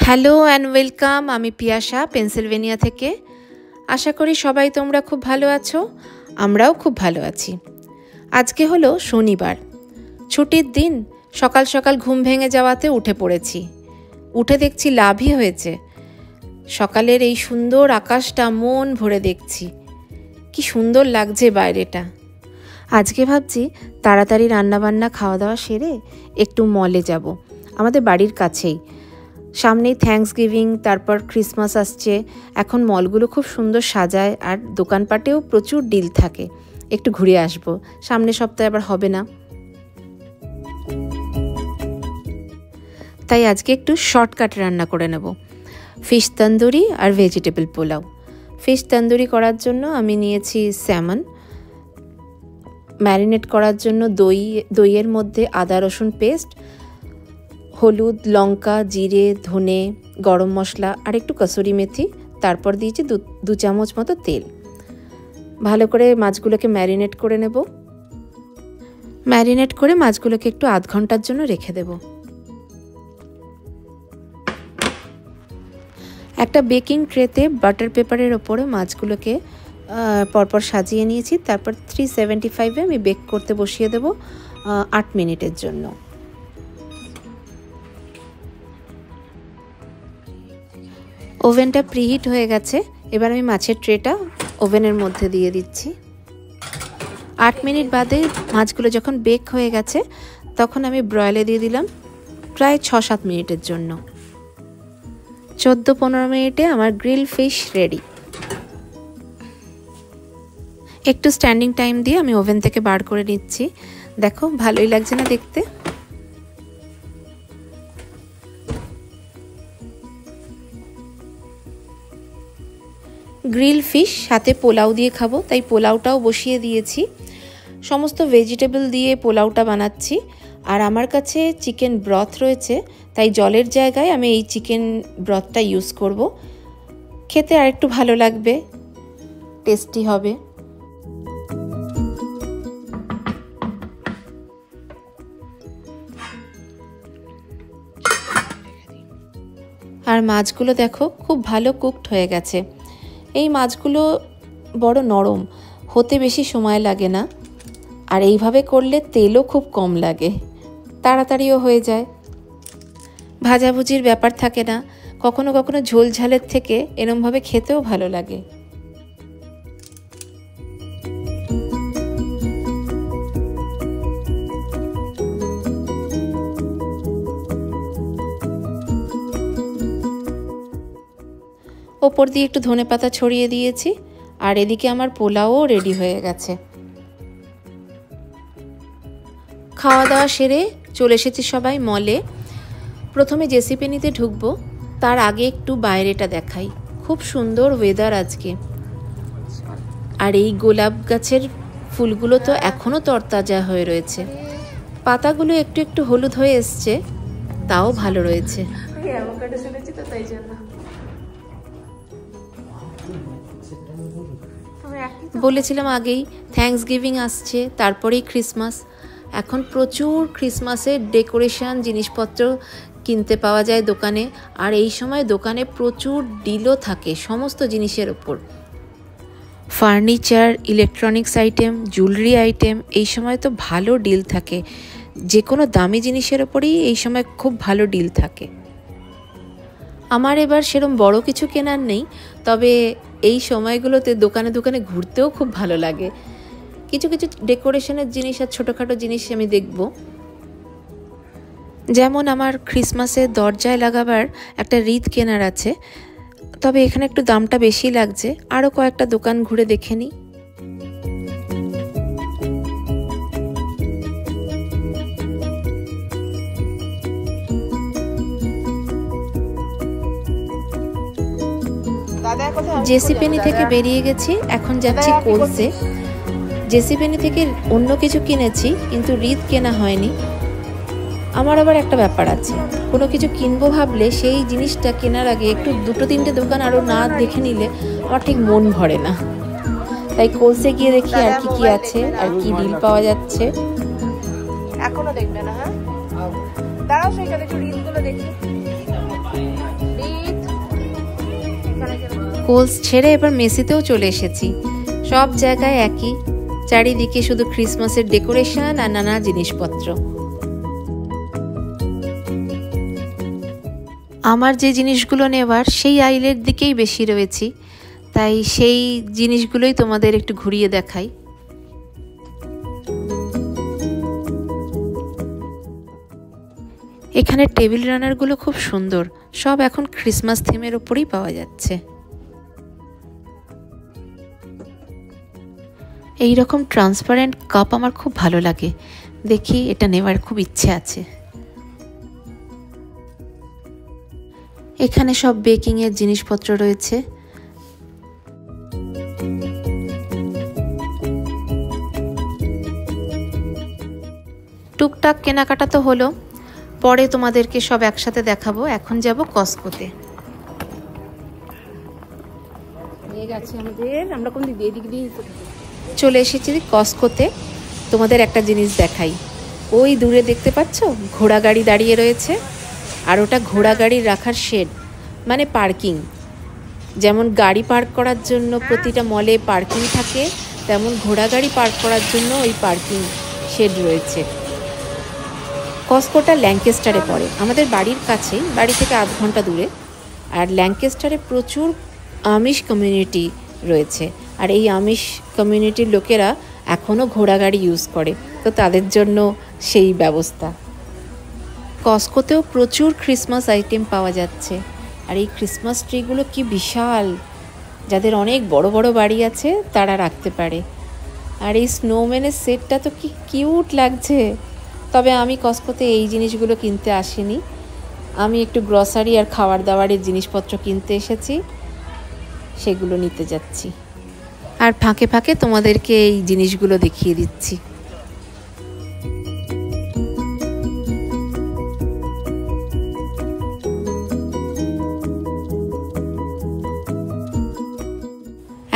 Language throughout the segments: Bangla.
Hello and welcome. আমি পিয়াসা পেনসিলভেনিয়া থেকে। আশা করি সবাই তোমরা খুব ভালো আছো, আমরাও খুব ভালো আছি। আজকে হলো শনিবার, ছুটির দিন। সকাল সকাল ঘুম ভেঙে যাওয়াতে উঠে পড়েছি। উঠে দেখছি লাভই হয়েছে। সকালের এই সুন্দর আকাশটা মন ভরে দেখছি, কি সুন্দর লাগছে বাইরেটা। আজকে ভাবছি তাড়াতাড়ি রান্নাবান্না খাওয়া দাওয়া সেরে একটু মলে যাব, আমাদের বাড়ির কাছেই। সামনেই থ্যাঙ্কসগিভিং, তারপর ক্রিসমাস আসছে। এখন মলগুলো খুব সুন্দর সাজায় আর দোকানপাটেও প্রচুর ডিল থাকে। একটু ঘুরে আসব, সামনের সপ্তাহে আবার হবে না। তাই আজকে একটু শর্টকাট রান্না করে নেব, ফিশ তন্দুরি আর ভেজিটেবল পোলাও। ফিশ তন্দুরি করার জন্য আমি নিয়েছি স্যামন। ম্যারিনেট করার জন্য দইয়ের মধ্যে আদা রসুন পেস্ট, হলুদ, লঙ্কা, জিরে, ধনে, গরম মশলা আর একটু কসুরি মেথি, তারপর দিয়েছি 2 চামচ মতো তেল। ভালো করে মাছগুলোকে ম্যারিনেট করে নেব। ম্যারিনেট করে মাছগুলোকে একটু আধ ঘন্টার জন্য রেখে দেব। একটা বেকিং ট্রেতে বাটার পেপারের ওপরে মাছগুলোকে পরপর সাজিয়ে নিয়েছি। তারপর 375-এ আমি বেক করতে বসিয়ে দেব 8 মিনিটের জন্য। ওভেনটা প্রিহিট হয়ে গেছে। এবার আমি মাছের ট্রেটা ওভেনের মধ্যে দিয়ে দিচ্ছি। 8 মিনিট বাদে মাছগুলো যখন বেক হয়ে গেছে তখন আমি ব্রয়েলে দিয়ে দিলাম প্রায় 6-7 মিনিটের জন্য। 14-15 মিনিটে আমার গ্রিল ফিশ রেডি। একটু স্ট্যান্ডিং টাইম দিয়ে আমি ওভেন থেকে বার করে নিচ্ছি। দেখো ভালোই লাগছে না দেখতে? গ্রিল ফিশ সাথে পোলাও দিয়ে খাবো, তাই পোলাওটাও বসিয়ে দিয়েছি। সমস্ত ভেজিটেবল দিয়ে পোলাওটা বানাচ্ছি। আর আমার কাছে চিকেন ব্রথ রয়েছে, তাই জলের জায়গায় আমি এই চিকেন ব্রথটা ইউজ করব। খেতে আরেকটু ভালো লাগবে, টেস্টি হবে। আর মাছগুলো দেখো খুব ভালো কুকড হয়ে গেছে। এই মাছগুলো বড় নরম, হতে বেশি সময় লাগে না। আর এইভাবে করলে তেলও খুব কম লাগে, তাড়াতাড়িও হয়ে যায়। ভাজাভুজির ব্যাপার থাকে না। কখনো কখনো ঝোল ঝালের থেকে এরমভাবে খেতেও ভালো লাগে। ওপর দিয়ে একটু ধনেপাতা ছড়িয়ে দিয়েছি। আর এদিকে আমার পোলাও রেডি হয়ে গেছে। খাওয়া দাওয়া সেরে চলে এসেছি সবাই মলে। প্রথমে জেসিপেনিতে ঢুকবো, তার আগে একটু বাইরেটা দেখাই। খুব সুন্দর ওয়েদার আজকে। আর এই গোলাপ গাছের ফুলগুলো তো এখনও তরতাজা হয়ে রয়েছে। পাতাগুলো একটু একটু হলুদ হয়ে এসছে, তাও ভালো রয়েছে। বলেছিলাম আগেই থ্যাঙ্কসগিভিং আসছে, তারপরেই ক্রিসমাস। এখন প্রচুর ক্রিসমাসের ডেকোরেশন জিনিসপত্র কিনতে পাওয়া যায় দোকানে। আর এই সময় দোকানে প্রচুর ডিলও থাকে সমস্ত জিনিসের ওপর। Furniture, electronics item, jewellery item, এই সময় তো ভালো ডিল থাকে। যে কোনো দামি জিনিসের ওপরেই এই সময় খুব ভালো ডিল থাকে। আমার এবার সেরকম বড় কিছু কেনার নেই, তবে এই সময়গুলোতে দোকানে দোকানে ঘুরতেও খুব ভালো লাগে। কিছু কিছু ডেকোরেশনের জিনিস আর ছোটোখাটো জিনিস আমি দেখব। যেমন আমার ক্রিসমাসে দরজায় লাগাবার একটা রিদ কেনার আছে, তবে এখানে একটু দামটা বেশি লাগছে। আরও কয়েকটা দোকান ঘুরে দেখে নিই। জেসিপেনি থেকে বেরিয়ে গেছি, এখন যাচ্ছি কোলসে। জেসিপেনি থেকে অন্য কিছু কিনেছি, কিন্তু রিদ কেনা হয়নি। আমার আবার একটা ব্যাপার আছে, কোনো কিছু কিনবো ভাবলে সেই জিনিসটা কেনার আগে একটু 2-3টে দোকান আরও না দেখে নিলে আমার ঠিক মন ভরে না। তাই কোলসে গিয়ে দেখি আর কি কি আছে আর কি ডিল পাওয়া যাচ্ছে। এখনো দেখবে না? হ্যাঁ দাঁড়াও, সেখানে একটু রিলগুলো দেখি। কোলস ছেড়ে এবার মেসিতেও চলে এসেছি। সব জায়গায় একই, চারিদিকে শুধু ক্রিসমাসের ডেকোরেশন আর নানা জিনিসপত্র। আমার যে জিনিসগুলো নেওয়ার সেই আইলের দিকেই বেশি রয়েছি, তাই সেই জিনিসগুলোই তোমাদের একটু ঘুরিয়ে দেখাই। এখানে টেবিল রানারগুলো খুব সুন্দর, সব এখন ক্রিসমাস থিমের ওপরেই পাওয়া যাচ্ছে। এই রকম ট্রান্সপারেন্ট কাপ আমার খুব ভালো লাগে, দেখি এটা নেওয়ার খুব ইচ্ছে আছে। এখানে সব বেকিং এর জিনিসপত্র রয়েছে। টুকটাক কেনাকাটা তো হলো, পরে তোমাদেরকে সব একসাথে দেখাবো। এখন যাব কস্কোতে। চলে এসেছি কস্কোতে। তোমাদের একটা জিনিস দেখাই, ওই দূরে দেখতে পাচ্ছ ঘোড়া গাড়ি দাঁড়িয়ে রয়েছে, আর ওটা ঘোড়া গাড়ির রাখার শেড, মানে পার্কিং। যেমন গাড়ি পার্ক করার জন্য প্রতিটা মলে পার্কিং থাকে, তেমন ঘোড়া গাড়ি পার্ক করার জন্য ওই পার্কিং শেড রয়েছে। কস্কোটা ল্যাঙ্কেস্টারে পড়ে, আমাদের বাড়ির কাছেই, বাড়ি থেকে আধ ঘন্টা দূরে। আর ল্যাঙ্কেস্টারে প্রচুর আমিশ কমিউনিটি রয়েছে, আর এই আমিশ কমিউনিটির লোকেরা এখনও ঘোড়া গাড়ি ইউজ করে, তো তাদের জন্য সেই ব্যবস্থা। কস্কোতেও প্রচুর ক্রিসমাস আইটেম পাওয়া যাচ্ছে, আর এই ক্রিসমাস ট্রিগুলো কি বিশাল, যাদের অনেক বড় বড় বাড়ি আছে তারা রাখতে পারে। আর এই স্নোম্যানের সেটটা তো কি কিউট লাগছে। তবে আমি কস্কোতে এই জিনিসগুলো কিনতে আসিনি, আমি একটু গ্রসারি আর খাবার দাবারের জিনিসপত্র কিনতে এসেছি, সেগুলো নিতে যাচ্ছি। আর ফাঁকে ফাঁকে তোমাদেরকে এই জিনিসগুলো দেখিয়ে দিচ্ছি।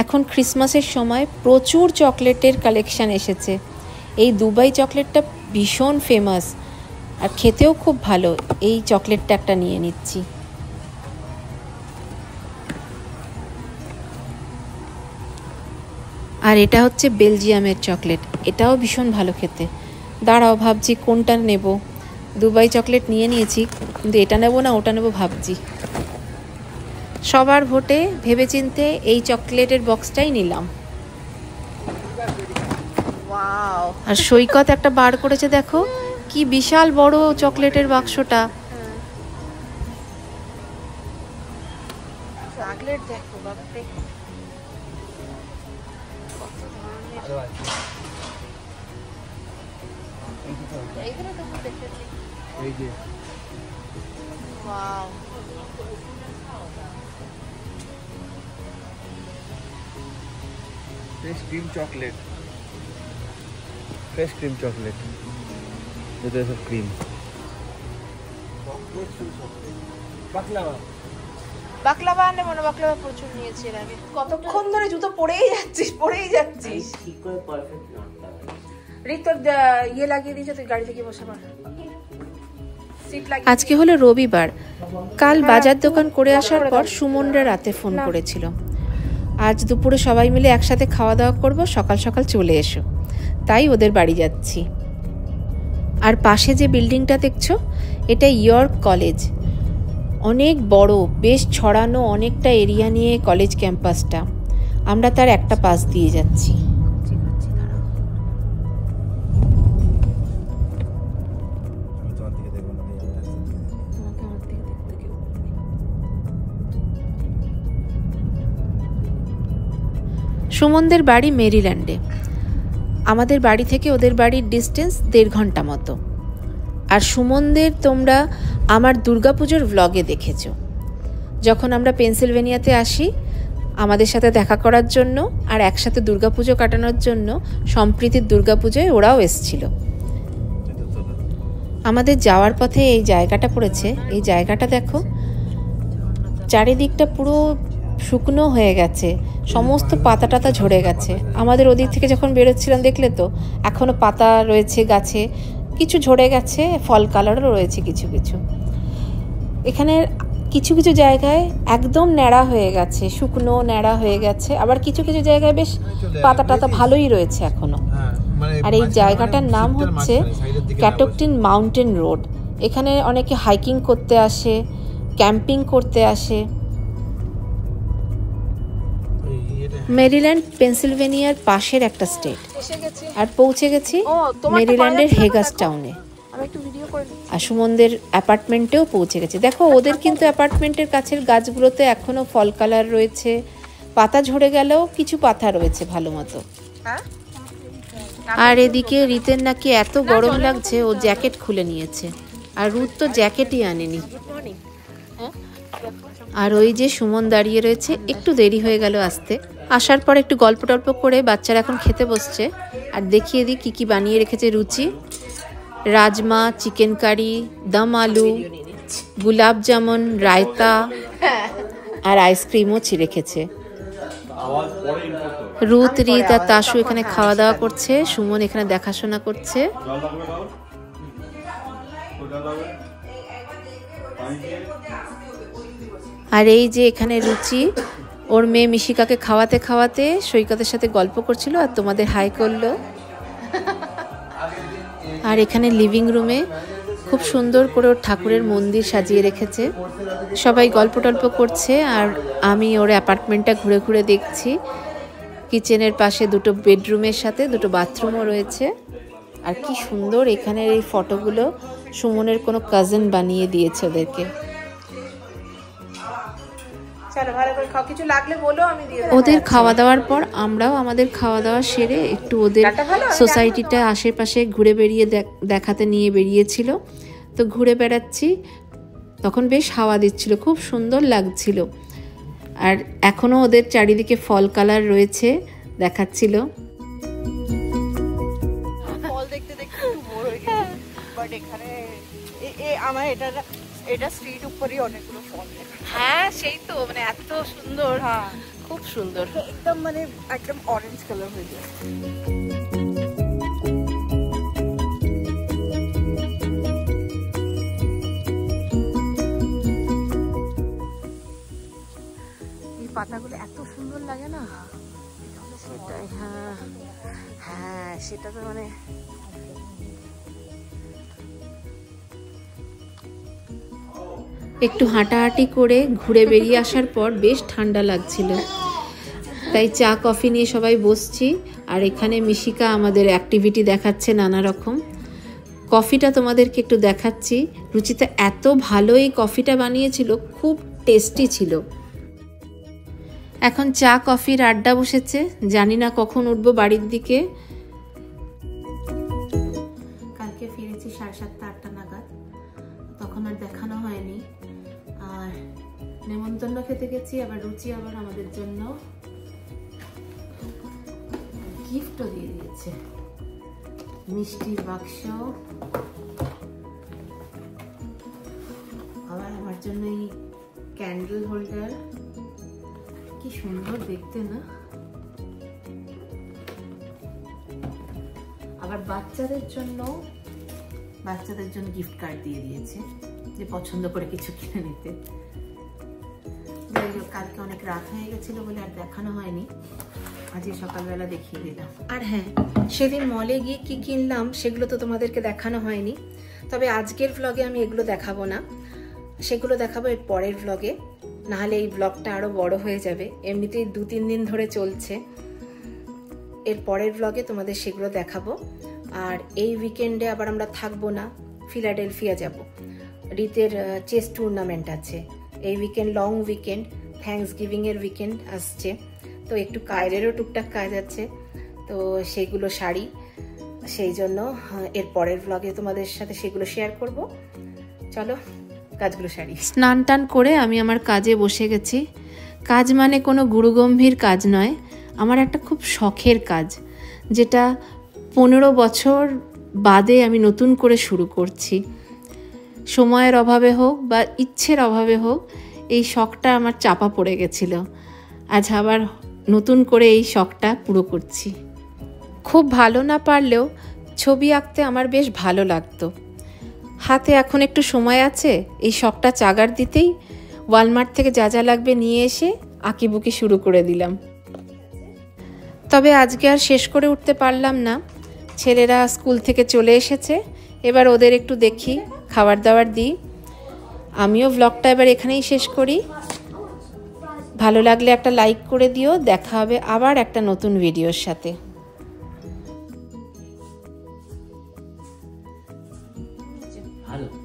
এখন ক্রিসমাসের সময় প্রচুর চকলেটের কালেকশন এসেছে। এই দুবাই চকলেটটা ভীষণ ফেমাস আর খেতেও খুব ভালো। এই চকলেটটা একটা নিয়ে নিচ্ছি। আর এটা হচ্ছে বেলজিয়ামের চকলেট, এটাও ভীষণ ভালো খেতে। দাঁড়াও, ভাবছি কোনটা নেব। দুবাই চকলেট নিয়ে নিয়েছি, কিন্তু এটা নেব না ওটা নেব ভাবছি। সবার ভোটে ভেবেচিন্তে এই চকলেটের বক্সটাই নিলাম। আর সৈকত একটা বার করেছে, দেখো কি বিশাল বড় চকলেটের বাক্সটা। চকলেট দেখো বাপরে, wow. Fresh cream chocolate. Fresh cream chocolate. With a cream. Baklava. Baklava আনলে মনে, বাকলাভা প্রচুর নিয়েছি এর আগে। কতক্ষণ ধরে জুতো পরেই যাচ্ছিস। কি করে পারফেক্ট না রিক, তোর ইয়ে লাগিয়ে দিয়েছে, তুই গাড়ি থেকে বসে পড়। আজকে হলো রবিবার। কাল বাজার দোকান করে আসার পর সুমনরা রাতে ফোন করেছিল, আজ দুপুরে সবাই মিলে একসাথে খাওয়া দাওয়া করব, সকাল সকাল চলে এসো। তাই ওদের বাড়ি যাচ্ছি। আর পাশে যে বিল্ডিংটা দেখছো, এটা ইয়র্ক কলেজ। অনেক বড়, বেশ ছড়ানো অনেকটা এরিয়া নিয়ে কলেজ ক্যাম্পাসটা। আমরা তার একটা পাশ দিয়ে যাচ্ছি। সুমনদের বাড়ি মেরিল্যান্ডে। আমাদের বাড়ি থেকে ওদের বাড়ির ডিস্টেন্স 1.5 ঘন্টা মতো। আর সুমনদের তোমরা আমার দুর্গাপুজোর ভ্লগে দেখেছো। যখন আমরা পেনসিলভেনিয়াতে আসি আমাদের সাথে দেখা করার জন্য আর একসাথে দুর্গাপুজো কাটানোর জন্য, সম্প্রীতির দুর্গাপুজোয় ওরাও এসেছিল। আমাদের যাওয়ার পথে এই জায়গাটা পড়েছে। এই জায়গাটা দেখো, চারিদিকটা পুরো শুকনো হয়ে গেছে, সমস্ত পাতা টাতা ঝরে গেছে। আমাদের ওদিক থেকে যখন বেরোচ্ছিলাম দেখলে তো, এখনো পাতা রয়েছে গাছে, কিছু ঝরে গেছে, ফল কালারও রয়েছে কিছু কিছু। এখানে কিছু কিছু জায়গায় একদম ন্যাড়া হয়ে গেছে, শুকনো ন্যাড়া হয়ে গেছে, আবার কিছু কিছু জায়গায় বেশ পাতা টাতা ভালোই রয়েছে এখনো। আর এই জায়গাটার নাম হচ্ছে ক্যাটকটিন মাউন্টেন রোড। এখানে অনেকে হাইকিং করতে আসে, ক্যাম্পিং করতে আসে। মেরিল্যান্ড পেনসিলভেনিয়ার পাশের একটা স্টেট, আর পৌঁছে গেছি মেরিল্যান্ডের হেগাস টাউনে। আর সুমনদের অ্যাপার্টমেন্টেও পৌঁছে গেছে। দেখো ওদের কিন্তু অ্যাপার্টমেন্টের কাছের গাছগুলোতে এখনো ফল কালার রয়েছে, পাতা ঝরে গেলেও কিছু পাতা রয়েছে ভালো মতো। আর এদিকে রীতের নাকি এত গরম লাগছে ও জ্যাকেট খুলে নিয়েছে, আর রুত তো জ্যাকেটই আনেনি। আর ওই যে সুমন দাঁড়িয়ে রয়েছে, একটু দেরি হয়ে গেল আসতে। আসার পর একটু গল্প টল্প করে বাচ্চারা এখন খেতে বসছে। আর দেখিয়ে দিই কী কী বানিয়ে রেখেছে রুচি। রাজমা, চিকেন কারি, দম আলু, গুলাব জামুন, রায়তা আর আইসক্রিমও রেখেছে। রুত, রিত আর তাসু এখানে খাওয়া দাওয়া করছে, সুমন এখানে দেখাশোনা করছে। আর এই যে এখানে রুচি ওর মেয়ে মিশিকাকে খাওয়াতে খাওয়াতে সৈকতের সাথে গল্প করছিল আর তোমাদের হাই করলো। আর এখানে লিভিং রুমে খুব সুন্দর করে ওর ঠাকুরের মন্দির সাজিয়ে রেখেছে, সবাই গল্প টল্প করছে। আর আমি ওর অ্যাপার্টমেন্টটা ঘুরে ঘুরে দেখছি। কিচেনের পাশে দুটো বেডরুমের সাথে দুটো বাথরুমও রয়েছে। আর কি সুন্দর এখানের এই ফটোগুলো সুমনের কোনো কাজিন বানিয়ে দিয়েছে ওদেরকে। ওদের খাওয়া দাওয়ার পর আমরাও আমাদের খাওয়া দাওয়া সেরে একটু ওদের সোসাইটিটা আশেপাশে ঘুরে বেরিয়ে দেখাতে নিয়ে বেরিয়েছিল। তো ঘুরে বেড়াচ্ছি, তখন বেশ হাওয়া দিচ্ছিল, খুব সুন্দর লাগছিল। আর এখনো ওদের চারিদিকে ফল কালার রয়েছে, দেখাচ্ছিল। ফল দেখতে দেখতে একটু বোর হয়ে গেছি, বাট এখানে আমার এটা স্ট্রিট উপরই অনেকগুলো ফল দেখা। হ্যাঁ সেই তো, মানে এত সুন্দর, হ্যাঁ খুব সুন্দর, একদম মানে একদম অরেঞ্জ কালার হয়ে যায়। এই পাতাগুলো এত সুন্দর লাগে না, সেটাই। হ্যাঁ হ্যাঁ, সেটা তো মানে একটু হাঁটাহাঁটি করে ঘুরে বেরিয়ে আসার পর বেশ ঠান্ডা লাগছিল, তাই চা কফি নিয়ে সবাই বসছি। আর এখানে মিশিকা আমাদের অ্যাক্টিভিটি দেখাচ্ছে নানা রকম। কফিটা তোমাদেরকে একটু দেখাচ্ছি। রুচিতা এত ভালো এই কফিটা বানিয়েছিল, খুব টেস্টি ছিল। এখন চা কফির আড্ডা বসেছে, জানি না কখন উঠবো বাড়ির দিকে। কালকে ফিরেছি 7:30-8টা নাগাদ, তখন আর দেখানো হয়নি। আর নেমন্তন্ন খেতে গেছি, আবার রুচি আবার আমাদের জন্য গিফটও দিয়ে দিয়েছে, মিষ্টির বাক্স, আবার আমার জন্য এই ক্যান্ডেল হোল্ডার, কি সুন্দর দেখতে না। আবার বাচ্চাদের জন্য গিফট কার্ড দিয়ে দিয়েছে, যে পছন্দ করে কিছু কিনে নিতে। যাই হোক, কালকে অনেক রাত হয়ে গেছিল বলে আর দেখানো হয়নি, আজকে সকালবেলা দেখিয়ে দিলাম। আর হ্যাঁ, সেদিন মলে গিয়ে কি কিনলাম সেগুলো তো তোমাদেরকে দেখানো হয়নি। তবে আজকের ভ্লগে আমি এগুলো দেখাবো না, সেগুলো দেখাবো এর পরের ভ্লগে, নাহলে এই ব্লগটা আরও বড় হয়ে যাবে। এমনিতেই 2-3 দিন ধরে চলছে, এর পরের ভ্লগে তোমাদের সেগুলো দেখাবো। আর এই উইকেন্ডে আবার আমরা থাকবো না, ফিলাডেলফিয়া যাব। রিতের চেস টুর্নামেন্ট আছে এই উইকেন্ড, লং উইকেন্ড, থ্যাঙ্কস গিভিংয়ের উইকেন্ড আসছে। তো একটু কায়রেরও টুকটাক কাজ আছে, তো সেগুলো সারি, সেই জন্য এর পরের ভ্লগে তোমাদের সাথে সেগুলো শেয়ার করব। চলো কাজগুলো সারি। স্নান টান করে আমি আমার কাজে বসে গেছি। কাজ মানে কোনো গুরুগম্ভীর কাজ নয়, আমার একটা খুব শখের কাজ, যেটা 15 বছর বাদে আমি নতুন করে শুরু করছি। সময়ের অভাবে হোক বা ইচ্ছের অভাবে হোক, এই শখটা আমার চাপা পড়ে গেছিল। আজ আবার নতুন করে এই শখটা পুরো করছি। খুব ভালো না পারলেও ছবি আঁকতে আমার বেশ ভালো লাগতো। হাতে এখন একটু সময় আছে, এই শখটা চাগার দিতেই ওয়ালমার্ট থেকে যা যা লাগবে নিয়ে এসে আঁকিবুকি শুরু করে দিলাম। তবে আজকে আর শেষ করে উঠতে পারলাম না। ছেলেরা স্কুল থেকে চলে এসেছে, এবার ওদের একটু দেখি, খাবার দাবার দিই। আমিও ব্লগটা এবার এখানেই শেষ করি। ভালো লাগলে একটা লাইক করে দিও। দেখা হবে আবার একটা নতুন ভিডিওর সাথে। ভালো।